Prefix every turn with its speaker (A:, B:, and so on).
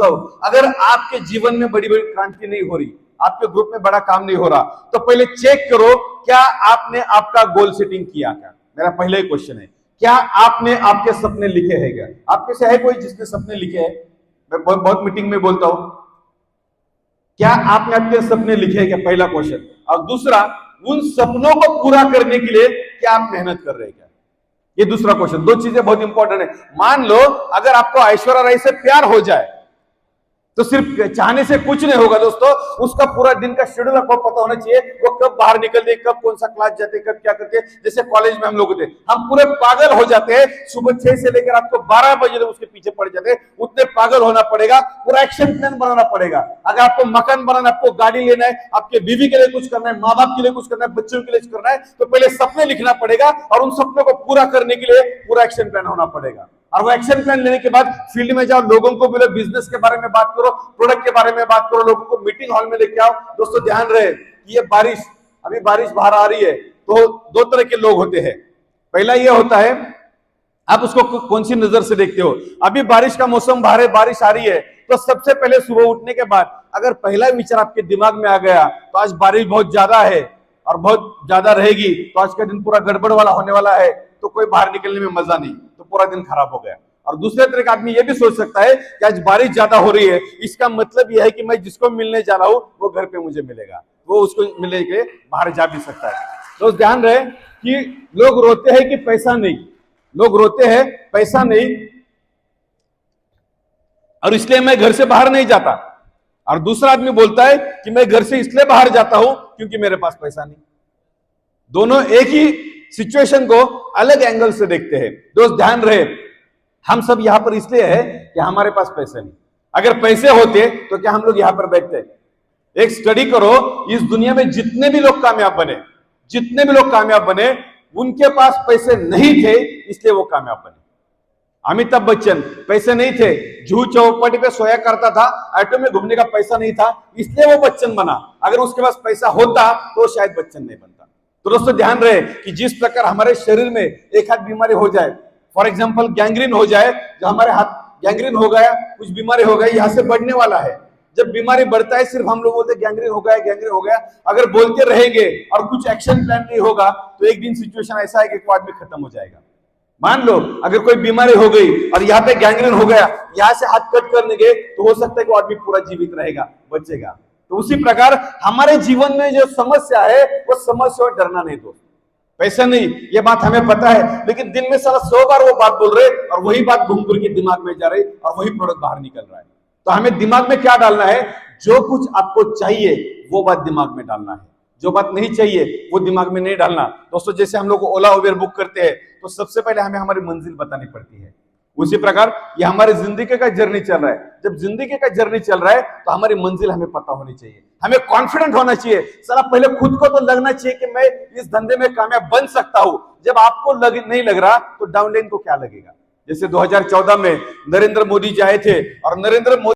A: तो अगर आपके जीवन में बड़ी बड़ी क्रांति नहीं हो रही, आपके ग्रुप में बड़ा काम नहीं हो रहा, तो पहले चेक करो क्या आपने आपका गोल सेटिंग किया क्या। मेरा पहला ही क्वेश्चन है, क्या आपने आपके सपने लिखे हैं क्या? आपके से है कोई जिसने सपने लिखे हैं? मैं बहुत मीटिंग में बोलता हूं, क्या आपने आपके सपने लिखे हैं क्या? पहला क्वेश्चन। और दूसरा, उन सपनों को पूरा करने के लिए क्या आप मेहनत कर रहे हैं क्या? ये दूसरा क्वेश्चन। दो चीजें बहुत इंपॉर्टेंट है। मान लो अगर आपको ऐश्वर्या राय से प्यार हो जाए तो सिर्फ चाहने से कुछ नहीं होगा दोस्तों, उसका पूरा दिन का शेड्यूल आपको पता होना चाहिए, वो कब बाहर निकलते, कब कौन सा क्लास जाते, कब क्या करते। जैसे कॉलेज में हम लोग होते, हम पूरे पागल हो जाते हैं, सुबह 6 से लेकर आपको 12 बजे तक उसके पीछे पड़ जाते हैं। उतने पागल होना पड़ेगा, पूरा एक्शन प्लान बनाना पड़ेगा। अगर आपको मकान बनाना, आपको गाड़ी लेना है, आपके बीवी के लिए कुछ करना है, माँ बाप के लिए कुछ करना है, बच्चों के लिए कुछ करना है, तो पहले सपने लिखना पड़ेगा और उन सपनों को पूरा करने के लिए पूरा एक्शन प्लान होना पड़ेगा। और वो एक्शन प्लान लेने के बाद फील्ड में जाओ, लोगों को बोलो, बिजनेस के बारे में बात करो, प्रोडक्ट के बारे में बात करो, लोगों को मीटिंग हॉल में लेके आओ। दोस्तों ध्यान रहे कि ये बारिश, अभी बारिश बाहर आ रही है, तो दो तरह के लोग होते हैं। पहला ये होता है, आप उसको कौन सी नजर से देखते हो। अभी बारिश का मौसम बाहर है, बारिश आ रही है, तो सबसे पहले सुबह उठने के बाद अगर पहला विचार आपके दिमाग में आ गया तो आज बारिश बहुत ज्यादा है और बहुत ज्यादा रहेगी, तो आज का दिन पूरा गड़बड़ वाला होने वाला है, तो कोई बाहर निकलने में मजा नहीं, तो पूरा दिन खराब हो गया। और दूसरे तरह का आदमी ये भी सोच सकता है कि आज बारिश ज्यादा हो रही है, इसका मतलब यह है कि मैं जिसको मिलने जा रहा हूं वो घर पे मुझे मिलेगा, वो उसको मिलने के बाहर जा भी सकता है। तो ध्यान रहे कि लोग रोते हैं कि पैसा नहीं, लोग रोते हैं पैसा नहीं और इसलिए मैं घर से बाहर नहीं जाता। और दूसरा आदमी बोलता है कि मैं घर से इसलिए बाहर जाता हूं क्योंकि मेरे पास पैसा नहीं। दोनों एक ही सिचुएशन को अलग एंगल से देखते हैं। दोस्त ध्यान रहे, हम सब यहां पर इसलिए है कि हमारे पास पैसे नहीं। अगर पैसे होते तो क्या हम लोग यहां पर बैठते? एक स्टडी करो, इस दुनिया में जितने भी लोग कामयाब बने, जितने भी लोग कामयाब बने, उनके पास पैसे नहीं थे इसलिए वो कामयाब बने। अमिताभ बच्चन, पैसे नहीं थे, जूहू चौपाटी पे सोया करता था, ऑटो में घूमने का पैसा नहीं था, इसलिए वो बच्चन बना। अगर उसके पास पैसा होता तो शायद बच्चन नहीं बनता। तो दोस्तों ध्यान रहे कि जिस प्रकार हमारे शरीर में एक हाथ बीमारी हो जाए, फॉर एग्जांपल गैंग्रीन हो जाए, जो हमारे हाथ गैंग्रीन हो गया, कुछ बीमारी हो गई, यहां से बढ़ने वाला है। जब बीमारी बढ़ता है सिर्फ हम लोग बोलते गैंग्रीन हो गया, गैंग्रीन हो गया। अगर बोलते रहेंगे और कुछ एक्शन प्लान नहीं होगा तो एक दिन सिचुएशन ऐसा है कि वो आदमी खत्म हो जाएगा। मान लो अगर कोई बीमारी हो गई और यहाँ पे गैंग्रीन हो गया, यहाँ से हाथ कट करने गए तो हो सकता है कि वो आदमी पूरा जीवित रहेगा, बचेगा। तो उसी प्रकार हमारे जीवन में जो समस्या है वो समस्या और डरना नहीं। दो पैसा नहीं, ये बात हमें पता है, लेकिन दिन में सारा 100 बार वो बात बोल रहे और वही बात घूम फिर के दिमाग में जा रही और वही प्रोडक्ट बाहर निकल रहा है। तो हमें दिमाग में क्या डालना है? जो कुछ आपको चाहिए वो बात दिमाग में डालना है, जो बात नहीं चाहिए वो दिमाग में नहीं डालना। दोस्तों जैसे हम लोग ओला उबेर बुक करते हैं तो सबसे पहले हमें हमारी मंजिल बतानी पड़ती है, उसी प्रकार ये हमारी जिंदगी का जर्नी चल रहा है। जब जिंदगी का जर्नी चल रहा है तो हमारी मंजिल हमें पता होनी चाहिए, हमें कॉन्फिडेंट होना चाहिए। साला पहले खुद को तो लगना चाहिए कि मैं इस धंधे में कामयाब बन सकता हूं। जब आपको नहीं लग रहा तो डाउनलाइन को क्या लगेगा? जैसे 2014 में नरेंद्र मोदी जी आए थे और नरेंद्र मोदी